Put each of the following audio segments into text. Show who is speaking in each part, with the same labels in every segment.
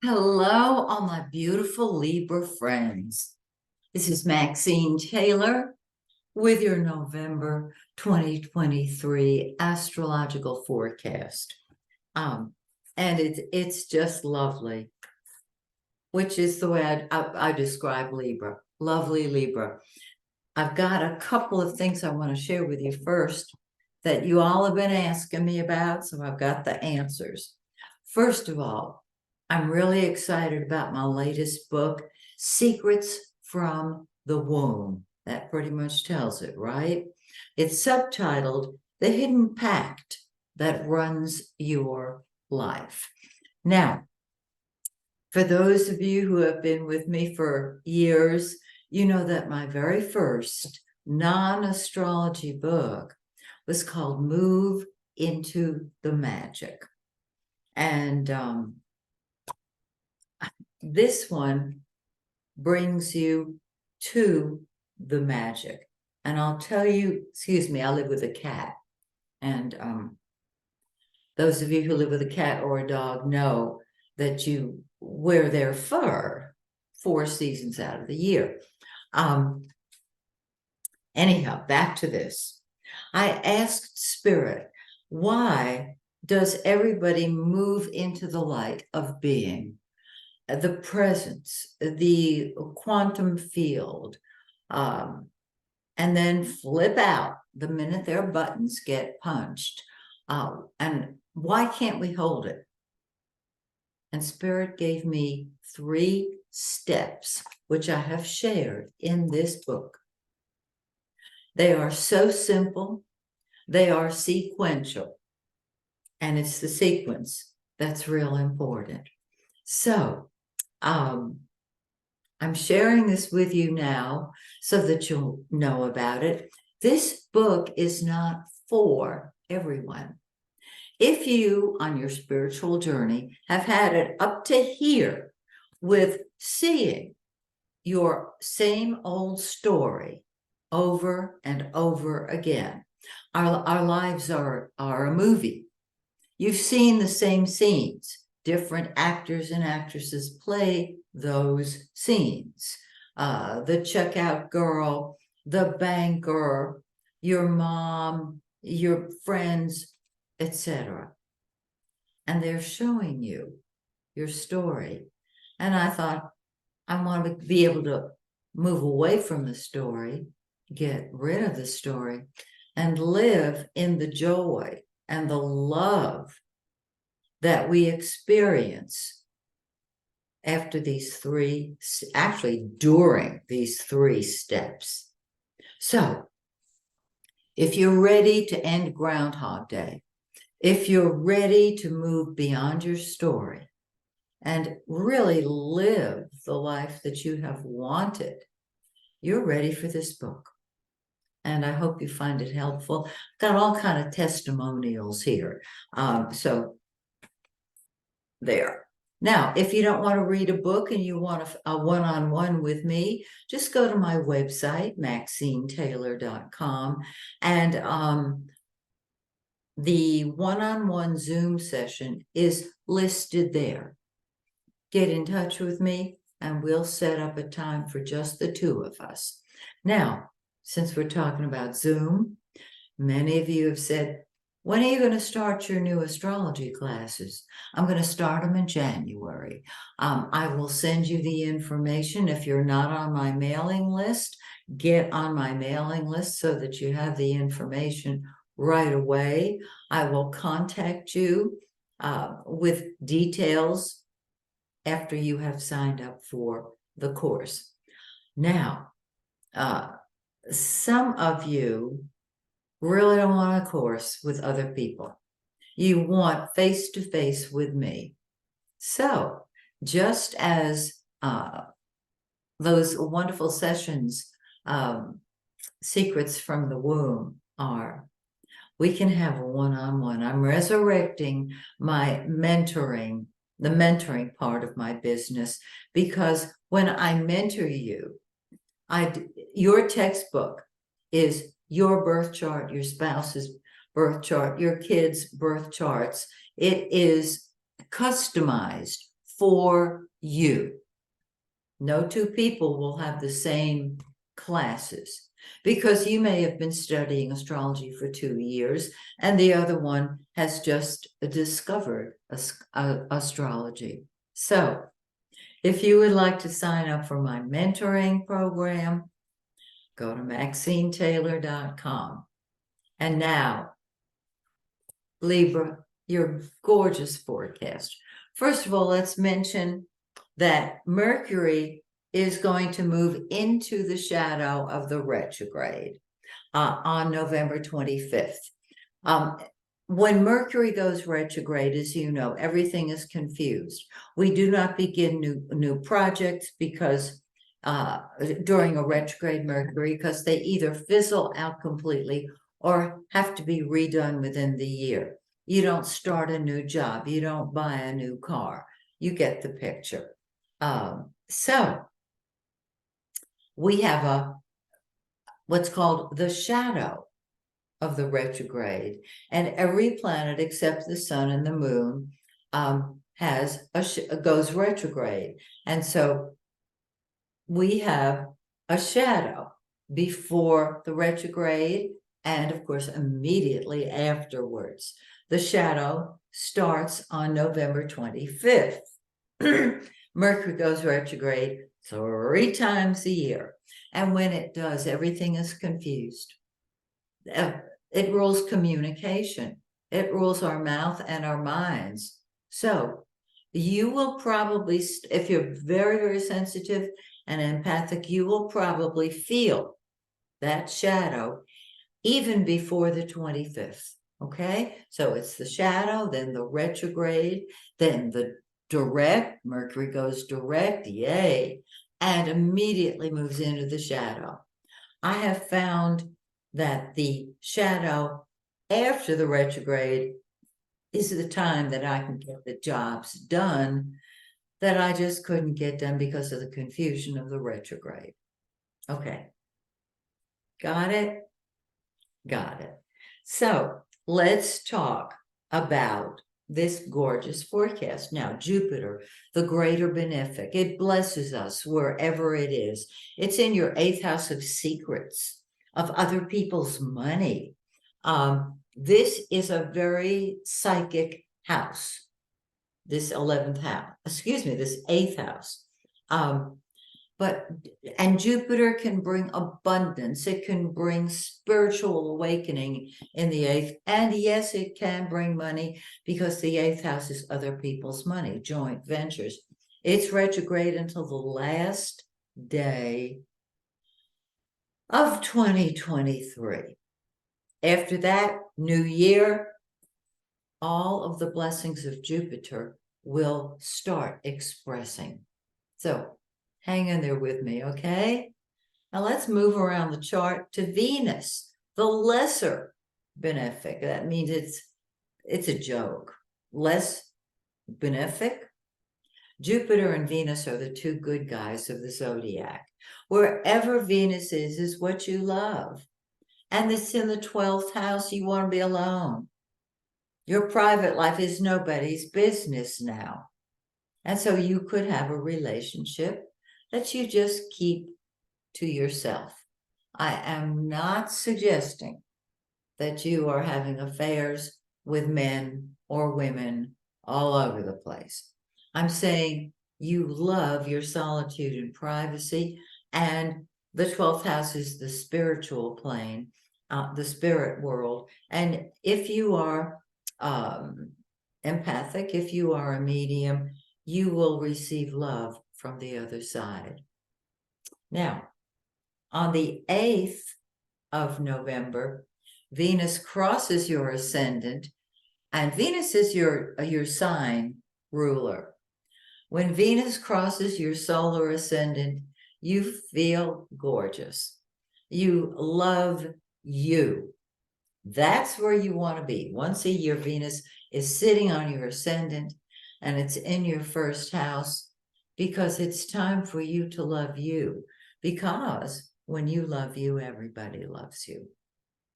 Speaker 1: Hello, all my beautiful Libra friends. This is Maxine Taylor with your November 2023 astrological forecast. Um, and it's just lovely, which is the way I describe Libra. Lovely Libra. I've got a couple of things I want to share with you first that you all have been asking me about, so I've got the answers. First of all, I'm really excited about my latest book, Secrets from the Womb. That pretty much tells it, right? It's subtitled The Hidden Pact That Runs Your Life. Now, for those of you who have been with me for years, you know that my very first non-astrology book was called Move into the Magic. And this one brings you to the magic. And I'll tell you, excuse me, I live with a cat. And those of you who live with a cat or a dog know that you wear their fur 4 seasons out of the year. Anyhow, back to this. I asked Spirit, why does everybody move into the light of being? The presence, the quantum field, and then flip out the minute their buttons get punched. And why can't we hold it? And Spirit gave me 3 steps, which I have shared in this book. They are so simple, they are sequential, and it's the sequence that's real important. So, I'm sharing this with you now so that you'll know about it. This book is not for everyone. If you, on your spiritual journey, have had it up to here with seeing your same old story over and over again, our lives are a movie. You've seen the same scenes. Different actors and actresses play those scenes. The checkout girl, the banker, your mom, your friends, etc. And they're showing you your story. And I thought, I want to be able to move away from the story, get rid of the story, and live in the joy and the love that we experience after these 3, actually during these 3 steps. So, if you're ready to end Groundhog Day, if you're ready to move beyond your story and really live the life that you have wanted, you're ready for this book. And I hope you find it helpful. I've got all kind of testimonials here. So there. Now, if you don't want to read a book and you want a one-on-one with me, just go to my website, MaxineTaylor.com, and the one-on-one Zoom session is listed there. Get in touch with me and we'll set up a time for just the 2 of us. Now, since we're talking about Zoom, many of you have said, when are you going to start your new astrology classes? I'm going to start them in January. I will send you the information. If you're not on my mailing list, get on my mailing list so that you have the information right away. I will contact you with details after you have signed up for the course. Now, some of you really don't want a course with other people. You want face-to-face with me. So just as those wonderful sessions, Secrets from the Womb are, we can have a one-on-one. I'm resurrecting my mentoring, the mentoring part of my business, because when I mentor you, your textbook is your birth chart, your spouse's birth chart, your kids' birth charts. It is customized for you. No two people will have the same classes, because you may have been studying astrology for 2 years and the other one has just discovered astrology. So if you would like to sign up for my mentoring program, go to MaxineTaylor.com. And now, Libra, your gorgeous forecast. First of all, let's mention that Mercury is going to move into the shadow of the retrograde on November 25th. When Mercury goes retrograde, as you know, everything is confused. We do not begin new projects because during a retrograde Mercury, because they either fizzle out completely or have to be redone within the year. You don't start a new job. You don't buy a new car. You get the picture. So we have what's called the shadow of the retrograde, and every planet except the sun and the moon goes retrograde. And so we have a shadow before the retrograde and of course immediately afterwards. The shadow starts on November 25th. Mercury goes retrograde 3 times a year. And when it does, everything is confused. It rules communication. It rules our mouth and our minds. So you will probably, if you're very, very sensitive and empathic, you will probably feel that shadow even before the 25th. Okay, so it's the shadow, then the retrograde, then the direct. Mercury goes direct, yay, and immediately moves into the shadow. I have found that the shadow after the retrograde is the time that I can get the jobs done that I just couldn't get done because of the confusion of the retrograde. Okay, got it? Got it. So let's talk about this gorgeous forecast. Now, Jupiter, the greater benefic, it blesses us wherever it is. It's in your 8th house of secrets, of other people's money. This is a very psychic house, this 11th house, this 8th house. And Jupiter can bring abundance. It can bring spiritual awakening in the 8th. And yes, it can bring money because the 8th house is other people's money, joint ventures. It's retrograde until the last day of 2023. After that, new year, all of the blessings of Jupiter will start expressing. So hang in there with me, okay? Now let's move around the chart to Venus, the lesser benefic. That means it's a joke. Less benefic. Jupiter and Venus are the 2 good guys of the zodiac. Wherever Venus is what you love. And it's in the 12th house, you want to be alone. Your private life is nobody's business now. And so you could have a relationship that you just keep to yourself. I am not suggesting that you are having affairs with men or women all over the place. I'm saying you love your solitude and privacy, and the 12th house is the spiritual plane, the spirit world. And if you are empathic, if you are a medium, you will receive love from the other side. Now, on the 8th of November, Venus crosses your ascendant, and Venus is your sign ruler. When Venus crosses your solar ascendant, you feel gorgeous. You love you. That's where you want to be. Once a year, Venus is sitting on your ascendant, and it's in your 1st house, because it's time for you to love you. Because when you love you, everybody loves you.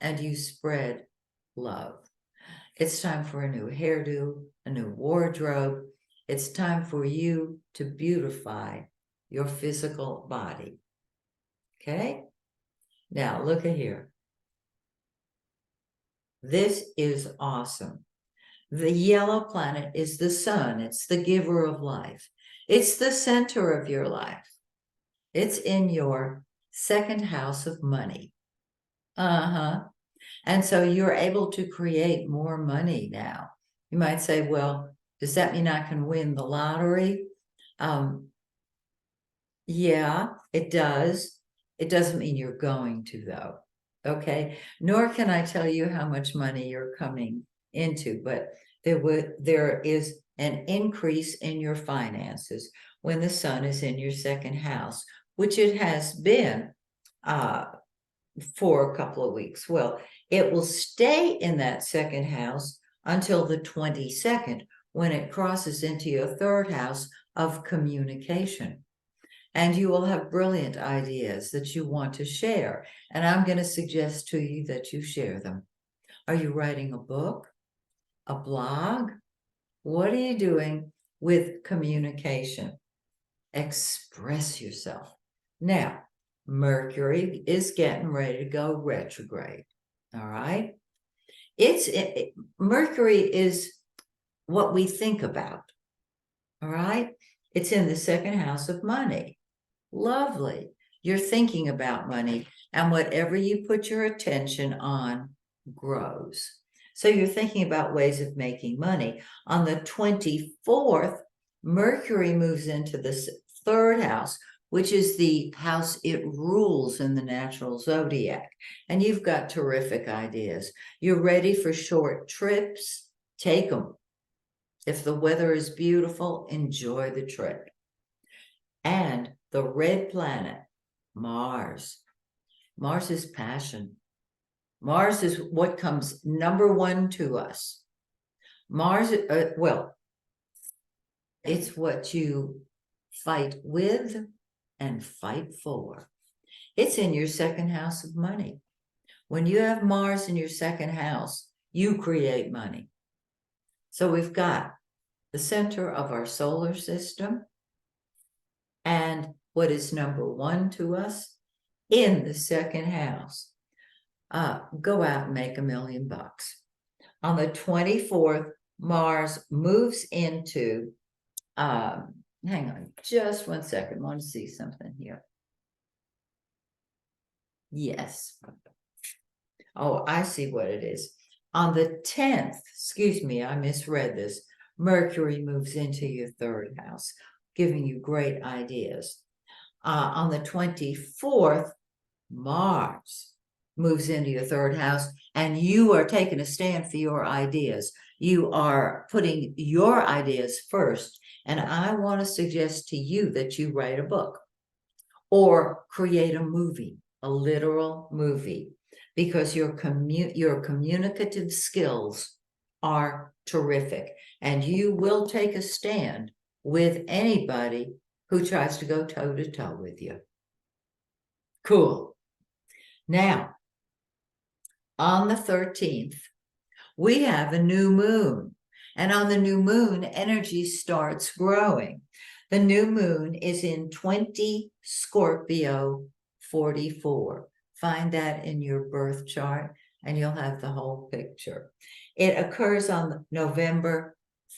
Speaker 1: And you spread love. It's time for a new hairdo, a new wardrobe. It's time for you to beautify your physical body. Okay? Now, look at here. This is awesome. The yellow planet is the sun. It's the giver of life. It's the center of your life. It's in your second house of money. And so you're able to create more money now. You might say, well, does that mean I can win the lottery? Yeah, it does. It doesn't mean you're going to, though. Okay. Nor can I tell you how much money you're coming into, but there is an increase in your finances when the sun is in your second house, which it has been for a couple of weeks. Well, it will stay in that second house until the 22nd, when it crosses into your third house of communication. And you will have brilliant ideas that you want to share. And I'm going to suggest to you that you share them. Are you writing a book, a blog? What are you doing with communication? Express yourself. Now, Mercury is getting ready to go retrograde. All right. Mercury is what we think about. All right. It's in the second house of money. Lovely. You're thinking about money, and whatever you put your attention on grows. So you're thinking about ways of making money. On the 24th, Mercury moves into the third house, which is the house it rules in the natural zodiac. And you've got terrific ideas. You're ready for short trips. Take them. If the weather is beautiful, enjoy the trip. And the red planet, Mars. Mars is passion. Mars is what comes number one to us. Mars, well, it's what you fight with and fight for. It's in your second house of money. When you have Mars in your second house, you create money. So we've got the center of our solar system and what is number one to us in the second house. Go out and make $1 million. On the 24th, Mars moves into, hang on just 1 second. I want to see something here. Yes. Oh, I see what it is. On the 10th, excuse me, I misread this. Mercury moves into your third house, giving you great ideas. On the 24th, Mars moves into your third house, and you are taking a stand for your ideas. You are putting your ideas first. And I want to suggest to you that you write a book or create a movie, a literal movie, because your communicative skills are terrific, and you will take a stand with anybody who tries to go toe-to-toe with you. Cool. Now, on the 13th, we have a new moon. And on the new moon, energy starts growing. The new moon is in 20 Scorpio 44. Find that in your birth chart, and you'll have the whole picture. It occurs on November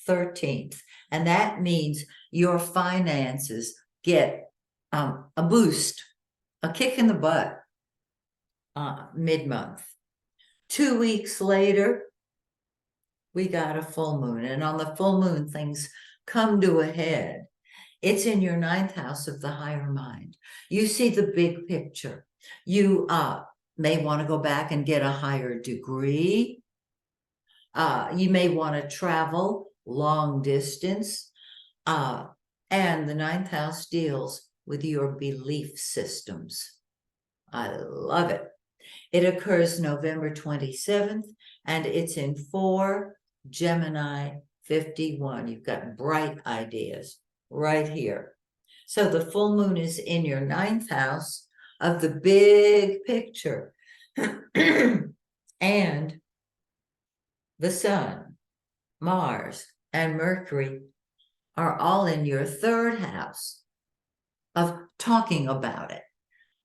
Speaker 1: 13th, and that means your finances get a boost, a kick in the butt mid-month. 2 weeks later, we got a full moon, and on the full moon, things come to a head. It's in your 9th house of the higher mind. You see the big picture. You may want to go back and get a higher degree. You may want to travel long distance. And the 9th house deals with your belief systems. I love it. It occurs November 27th, and it's in 4 Gemini 51. You've got bright ideas right here. So the full moon is in your 9th house of the big picture. And the sun, Mars, and Mercury are all in your third house of talking about it.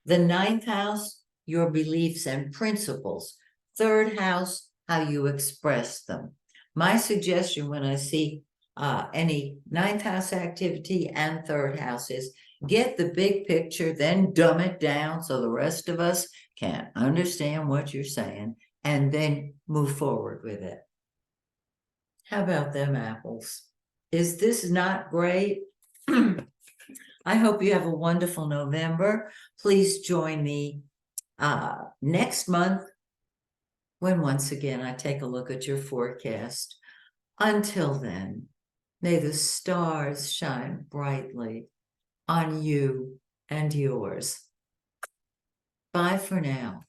Speaker 1: The ninth house, your beliefs and principles. Third house, how you express them. My suggestion when I see any ninth house activity and third house is get the big picture, then dumb it down so the rest of us can understand what you're saying, and then move forward with it. How about them apples? Is this not great? I hope you have a wonderful November. Please join me next month when once again I take a look at your forecast. Until then, may the stars shine brightly on you and yours. Bye for now.